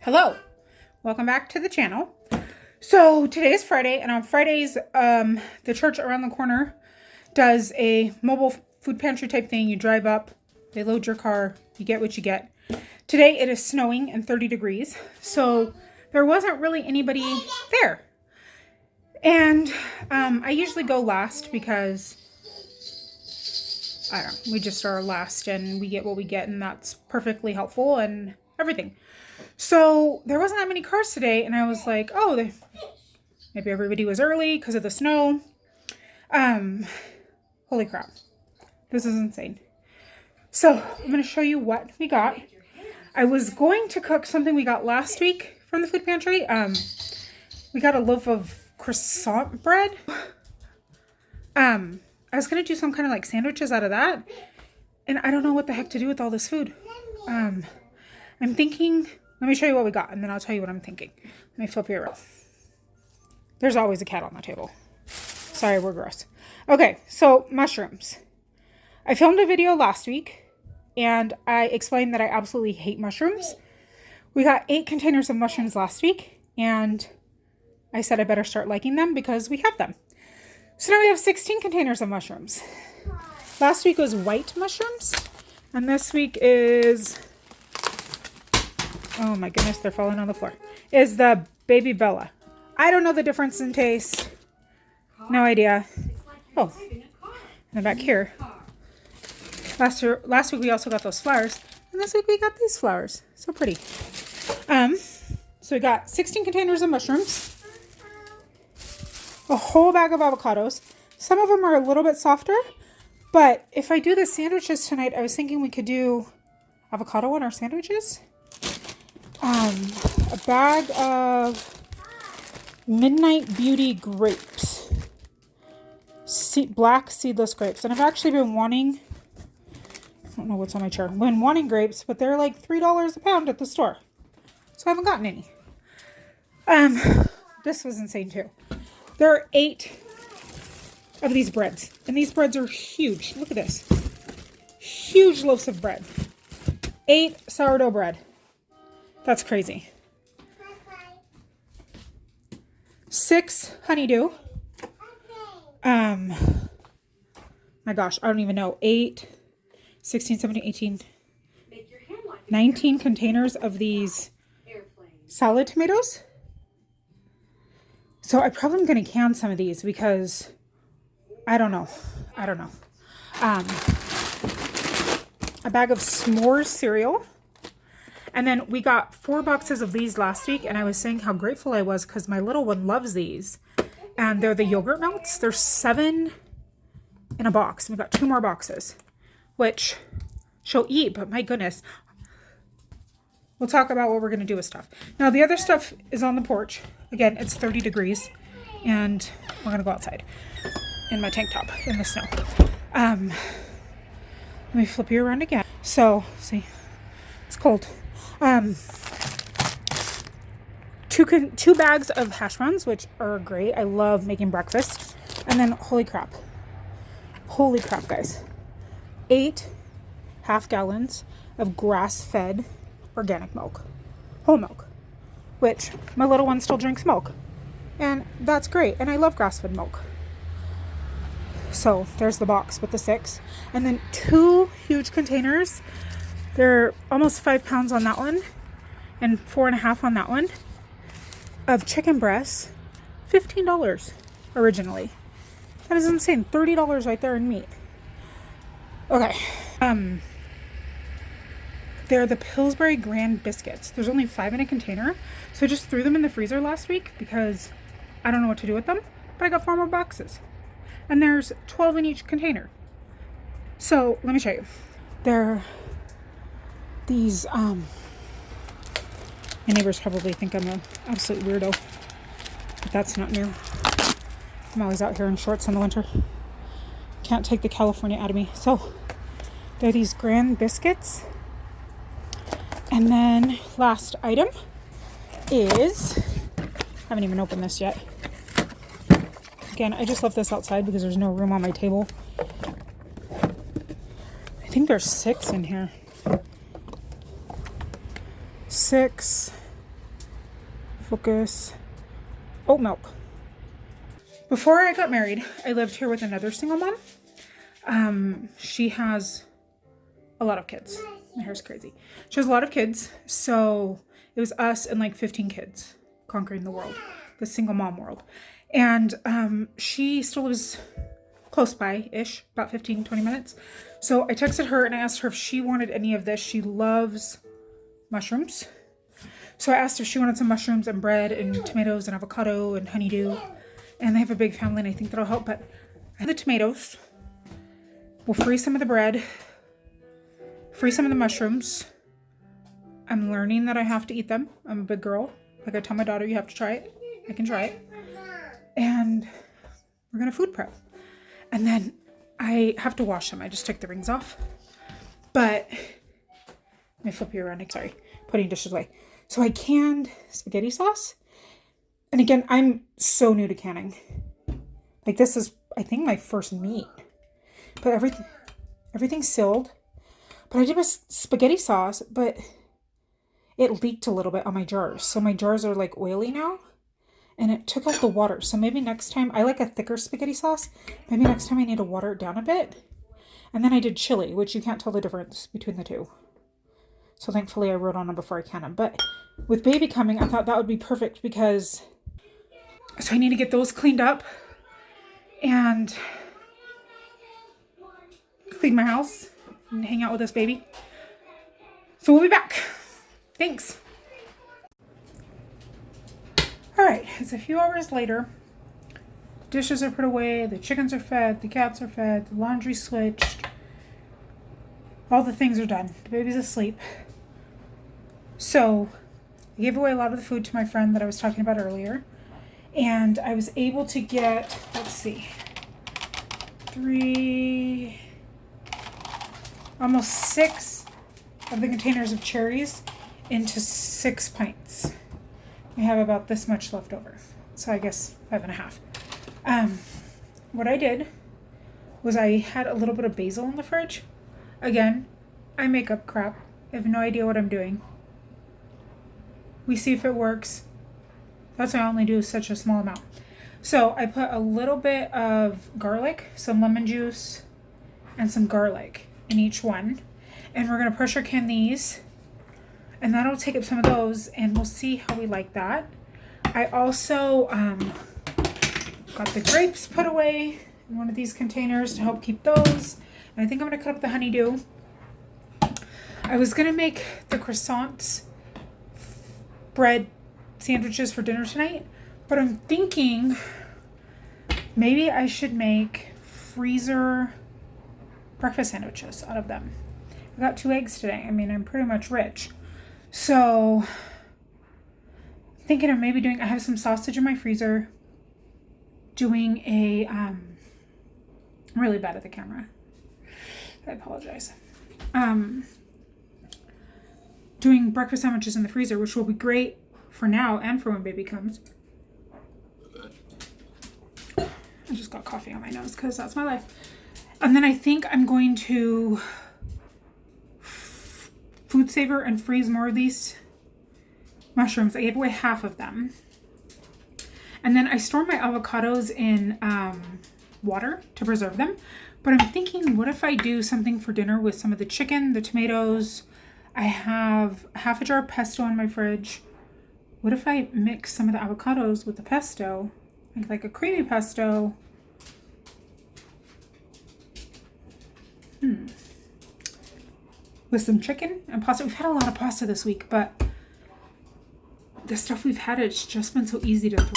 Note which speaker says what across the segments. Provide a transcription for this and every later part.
Speaker 1: Hello, welcome back to the channel. So today is Friday, and on Fridays, the church around the corner does a mobile food pantry type thing. You drive up, they load your car, you get what you get. Today it is snowing and 30 degrees, so there wasn't really anybody there. And I usually go last because, I don't know, we just are last and we get what we get, and that's perfectly helpful and everything. So there wasn't that many cars today, and I was like, oh, maybe everybody was early because of the snow. Holy crap. This is insane. So I'm going to show you what we got. I was going to cook something we got last week from the food pantry. We got a loaf of croissant bread. I was going to do some kind of like sandwiches out of that, and I don't know what the heck to do with all this food. I'm thinking, let me show you what we got, and then I'll tell you what I'm thinking. Let me flip you around. There's always a cat on the table. Sorry, we're gross. Okay, so mushrooms. I filmed a video last week, and I explained that I absolutely hate mushrooms. We got 8 containers of mushrooms last week, and I said I better start liking them because we have them. So now we have 16 containers of mushrooms. Last week was white mushrooms, and this week is... oh my goodness, they're falling on the floor. Is the Baby Bella. I don't know the difference in taste. No idea. Oh, and back here. Last week we also got those flowers, and this week we got these flowers. So pretty. So we got 16 containers of mushrooms, a whole bag of avocados. Some of them are a little bit softer, but if I do the sandwiches tonight, I was thinking we could do avocado on our sandwiches. A bag of Midnight Beauty grapes, black seedless grapes. And I've actually been wanting, I don't know what's on my chair, been wanting grapes, but they're like $3 a pound at the store. So I haven't gotten any. This was insane too. There are 8 of these breads, and these breads are huge. Look at this. Huge loaves of bread. 8 sourdough bread. That's crazy. 6 honeydew. My gosh, I don't even know. 8, 16, 17, 18, 19 containers of these salad tomatoes. So I probably am going to can some of these because I don't know. A bag of s'mores cereal. And then we got 4 boxes of these last week, and I was saying how grateful I was because my little one loves these. And they're the yogurt melts. There's 7 in a box. And we got 2 more boxes, which she'll eat, but my goodness. We'll talk about what we're going to do with stuff. Now, the other stuff is on the porch. Again, it's 30 degrees, and we're going to go outside in my tank top in the snow. Let me flip you around again. So, see, it's cold. 2 bags of hash browns, which are great. I love making breakfast. And then, holy crap, guys, 8 half gallons of grass-fed organic milk, whole milk, which my little one still drinks milk, and that's great. And I love grass-fed milk. So there's the box with the 6, and then 2 huge containers. They're almost 5 pounds on that one and 4.5 on that one of chicken breasts. $15 originally. That is insane. $30 right there in meat. Okay. They're the Pillsbury Grand Biscuits. There's only 5 in a container. So I just threw them in the freezer last week because I don't know what to do with them. But I got 4 more boxes. And there's 12 in each container. So let me show you. They're these, my neighbors probably think I'm an absolute weirdo, but that's not new. I'm always out here in shorts in the winter. Can't take the California out of me. So they're these Grand Biscuits. And then last item is, I haven't even opened this yet. Again, I just left this outside because there's no room on my table. I think there's 6 in here. 6 Focus. Oat milk. Before I got married, I lived here with another single mom. She has a lot of kids. My hair's crazy. She has a lot of kids. So it was us and like 15 kids conquering the world, the single mom world. And she still lives close by-ish, about 15, 20 minutes. So I texted her and I asked her if she wanted any of this. She loves mushrooms. So I asked if she wanted some mushrooms and bread and tomatoes and avocado and honeydew. And they have a big family and I think that'll help. But I have the tomatoes. We'll freeze some of the bread. Freeze some of the mushrooms. I'm learning that I have to eat them. I'm a big girl. Like I tell my daughter, you have to try it. I can try it. And we're going to food prep. And then I have to wash them. I just took the rings off. But let me flip you around. Sorry. Putting dishes away. So I canned spaghetti sauce. And again, I'm so new to canning. Like this is, I think, my first meat. But everything's sealed. But I did with spaghetti sauce, but it leaked a little bit on my jars. So my jars are like oily now. And it took out the water. So maybe next time, I like a thicker spaghetti sauce. Maybe next time I need to water it down a bit. And then I did chili, which you can't tell the difference between the two. So thankfully I wrote on them before I can them. But with baby coming, I thought that would be perfect because... So I need to get those cleaned up. And clean my house. And hang out with this baby. So we'll be back. Thanks. All right, it's a few hours later. The dishes are put away, the chickens are fed, the cats are fed, the laundry's switched. All the things are done. The baby's asleep. So I gave away a lot of the food to my friend that I was talking about earlier. And I was able to get, let's see, almost 6 of the containers of cherries into 6 pints. We have about this much left over. So I guess 5.5. What I did was I had a little bit of basil in the fridge. Again, I make up crap. I have no idea what I'm doing. We see if it works. That's why I only do such a small amount. So I put a little bit of garlic, some lemon juice, and some garlic in each one. And we're going to pressure can these. And that'll take up some of those. And we'll see how we like that. I also got the grapes put away in one of these containers to help keep those. And I think I'm going to cut up the honeydew. I was going to make the croissants bread sandwiches for dinner tonight, but I'm thinking maybe I should make freezer breakfast sandwiches out of them. I got 2 eggs today. I mean, I'm pretty much rich. So thinking of maybe doing, I have some sausage in my freezer, doing a, I'm really bad at the camera. I apologize. Doing breakfast sandwiches in the freezer, which will be great for now and for when baby comes. I just got coffee on my nose because that's my life. And then I think I'm going to food saver and freeze more of these mushrooms. I gave away half of them. And then I store my avocados in water to preserve them. But I'm thinking, what if I do something for dinner with some of the chicken, the tomatoes? I have half a jar of pesto in my fridge. What if I mix some of the avocados with the pesto? Make like a creamy pesto. With some chicken and pasta. We've had a lot of pasta this week, but the stuff we've had, it's just been so easy to throw.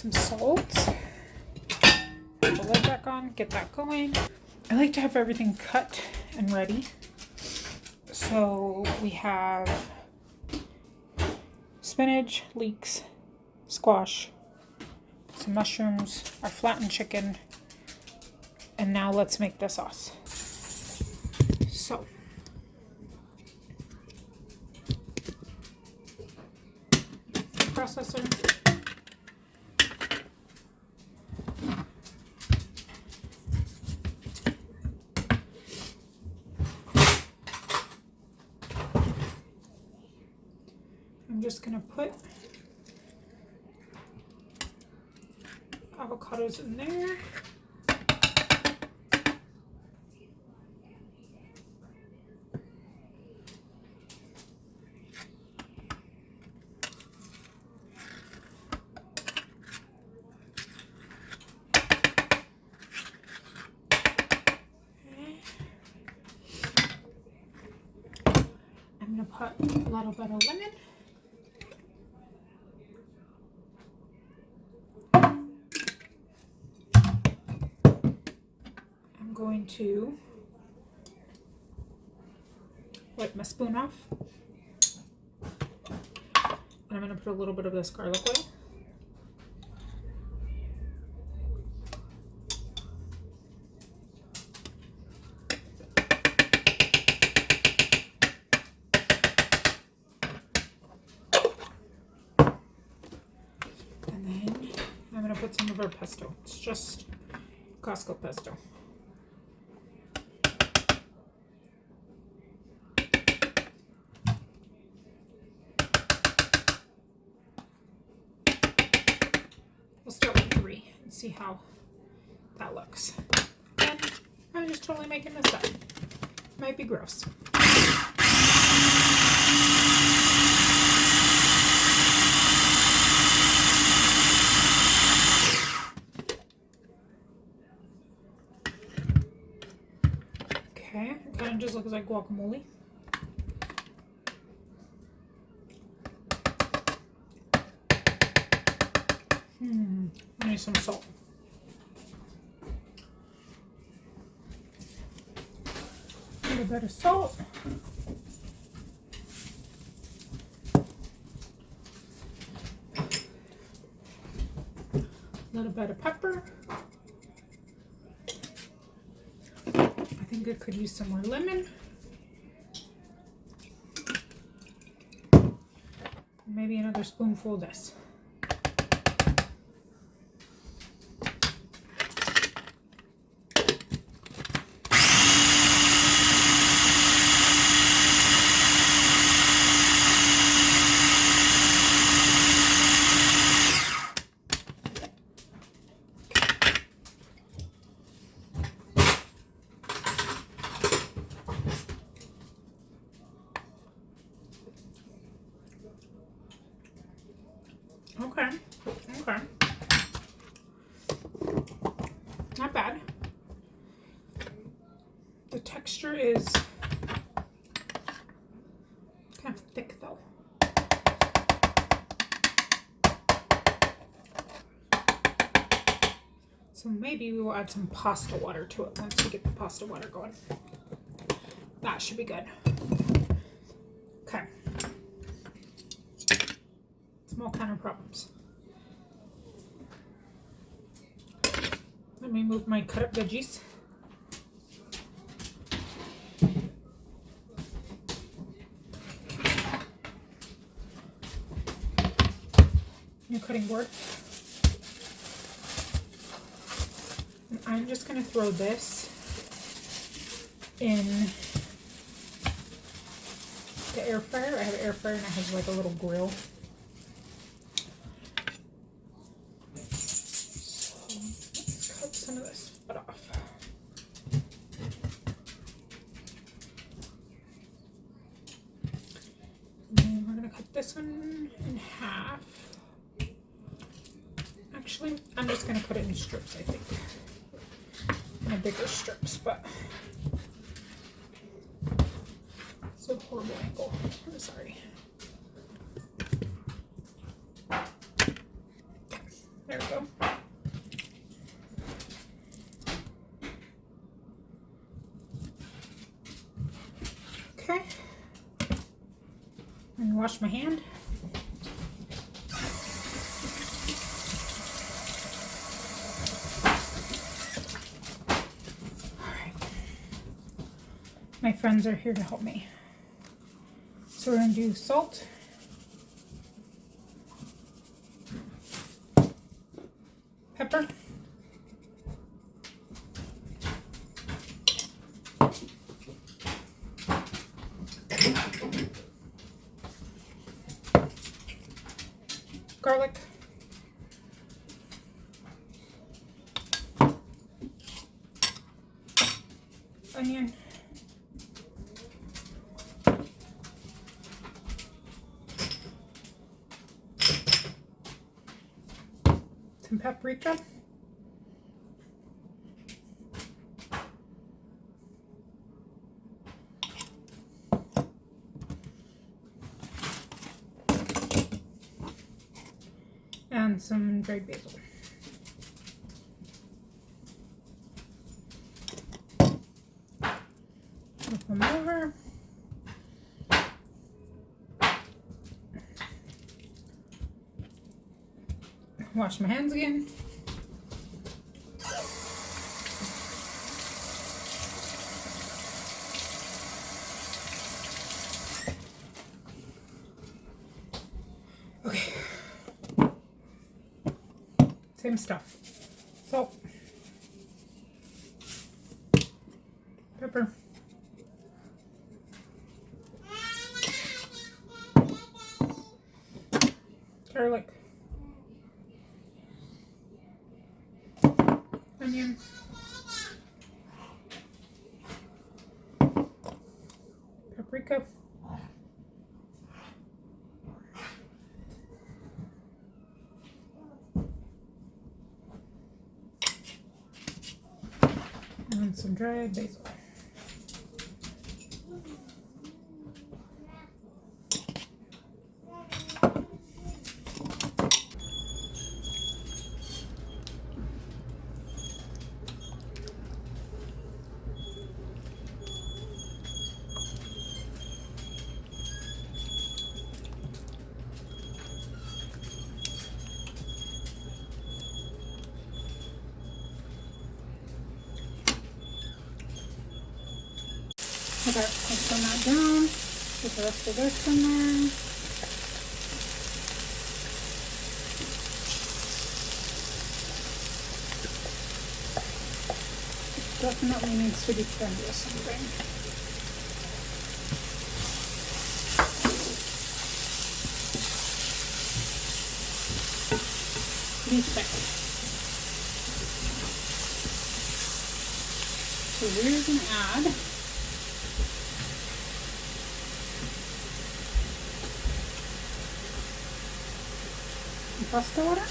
Speaker 1: Some salt. Put the lid back on, get that going. I like to have everything cut and ready. So we have spinach, leeks, squash, some mushrooms, our flattened chicken, and now let's make the sauce. So processor. I'm just gonna put avocados in there. I'm gonna put a little bit of lemon. I'm going to wipe my spoon off. And I'm going to put a little bit of this garlic oil. And then I'm going to put some of our pesto. It's just Costco pesto. We'll start with 3 and see how that looks. And I'm just totally making this up. Might be gross. Okay, it kind of just looks like guacamole. I need some salt. A little bit of salt. A little bit of pepper. I think I could use some more lemon. Maybe another spoonful of this. Okay, okay. Not bad. The texture is kind of thick though. So maybe we will add some pasta water to it once we get the pasta water going. That should be good. Okay. Small kind of problems. Let me move my cut up veggies. New cutting board. And I'm just going to throw this in the air fryer. I have an air fryer and it has like a little grill. So let's cut some of this foot off. And then we're going to cut this one in half. Actually, I'm just going to cut it in strips, I think. In bigger strips, but it's a horrible angle. I'm sorry. There we go. Okay. And wash my hand. My friends are here to help me. So we're going to do salt, pepper, garlic, onion, some paprika, and some dried basil. Flip them over. Wash my hands again. Okay. Same stuff. Salt. Pepper. Garlic. Onion. Paprika. And some dried basil. Okay, let's turn that down. Put the rest of this in there. Definitely needs to be trimmed with something. Pretty thick. So we're going to add pasta water.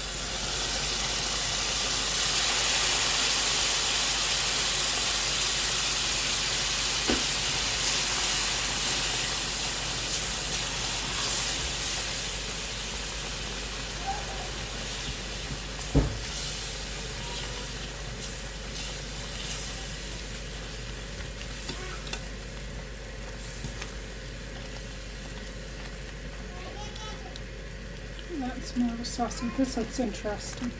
Speaker 1: That's more of a saucy. This looks interesting.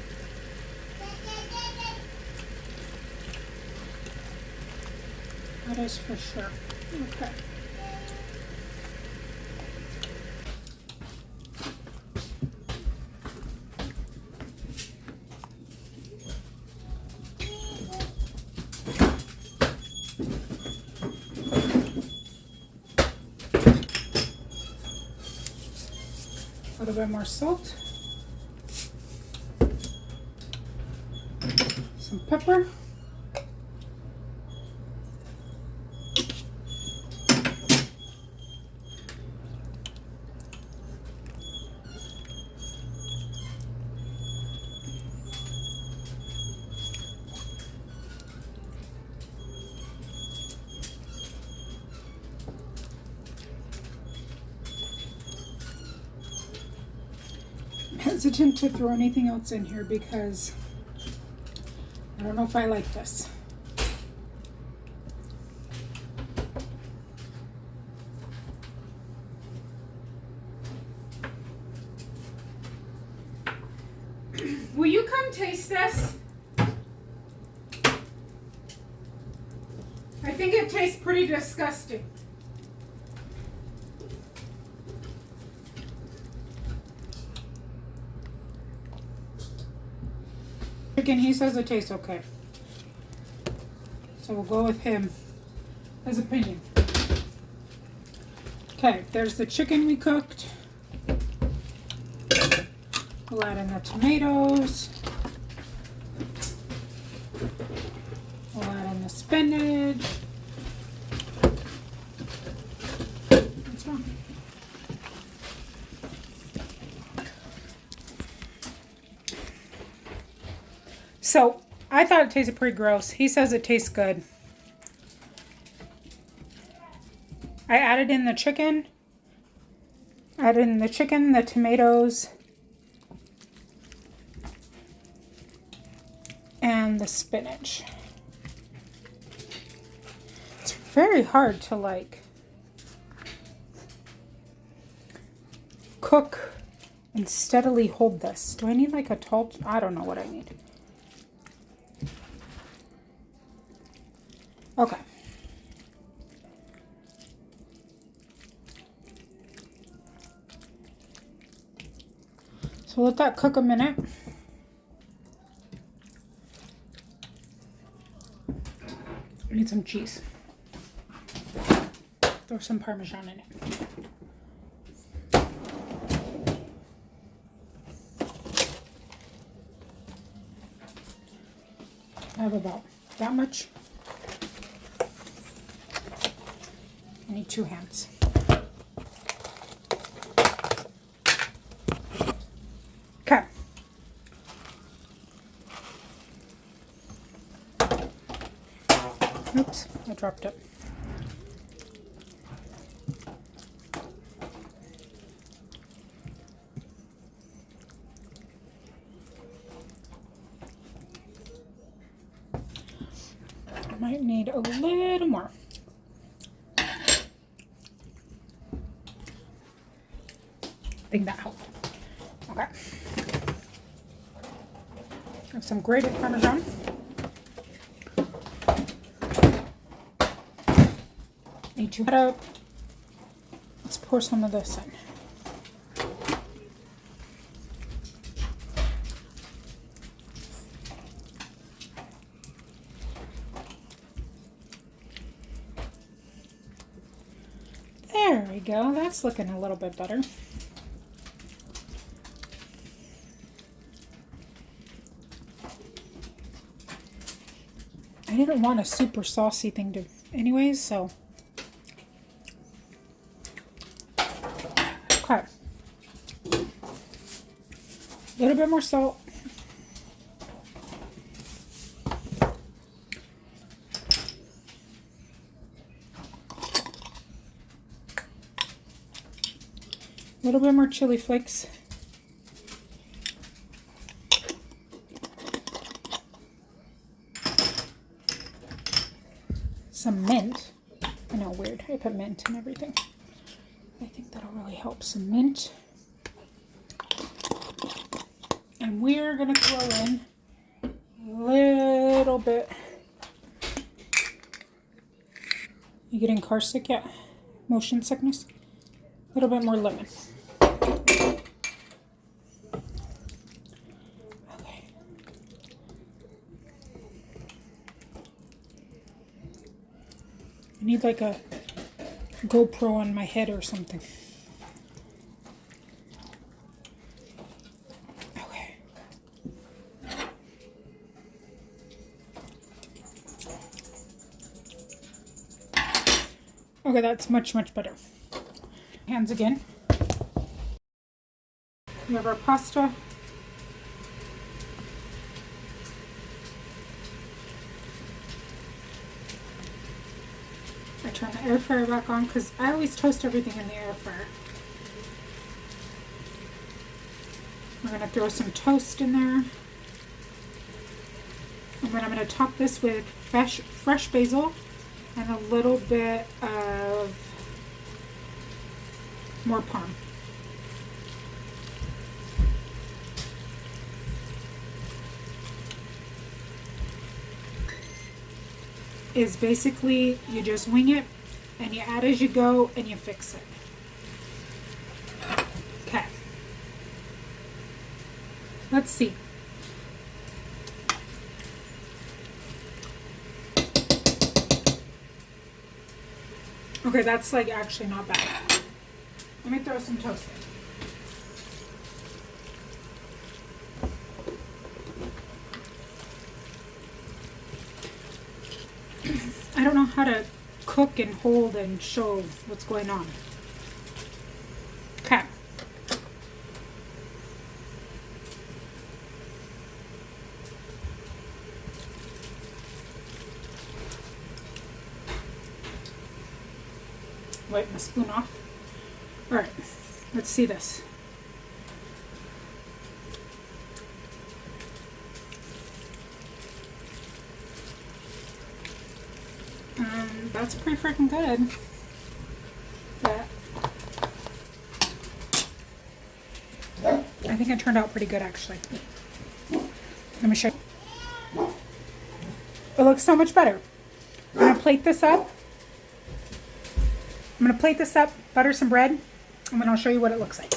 Speaker 1: That is for sure. Okay. A little bit more salt, some pepper, hesitant to throw anything else in here because I don't know if I like this. Will you come taste this? I think it tastes pretty disgusting. Chicken, he says it tastes okay. So we'll go with his opinion. Okay, there's the chicken we cooked. We'll add in the tomatoes. We'll add in the spinach. What's wrong? So, I thought it tasted pretty gross. He says it tastes good. I added in the chicken. The tomatoes, and the spinach. It's very hard to cook and steadily hold this. Do I need like a tall, I don't know what I need. Okay. So let that cook a minute. I need some cheese. Throw some Parmesan in it. I have about that much. I need 2 hands. Okay. Oops, I dropped it. I might need a little more. I think that helped. Okay. Have some grated Parmesan. Need to head up. Let's pour some of this in. There we go. That's looking a little bit better. I didn't want a super saucy thing to anyways, so. Okay. A little bit more salt. A little bit more chili flakes. Some mint. I know, weird. I put mint and everything. I think that'll really help. Some mint. And we're going to throw in a little bit. You getting car sick yet? Motion sickness? A little bit more lemon. Okay. I need like a GoPro on my head or something. Okay. Okay, that's much, much better. Hands again. We have our pasta. I turn the air fryer back on because I always toast everything in the air fryer. We're going to throw some toast in there. And then I'm going to top this with fresh basil and a little bit of more parm. Is basically you just wing it and you add as you go and you fix it. Okay. Let's see. Okay, that's like actually not bad. Let me throw some toast in. I don't know how to cook and hold and show what's going on. Okay. Wipe my spoon off. All right, let's see this. That's pretty freaking good. Yeah. I think it turned out pretty good, actually. Let me show you. It looks so much better. I'm going to plate this up. Butter some bread, and then I'll show you what it looks like.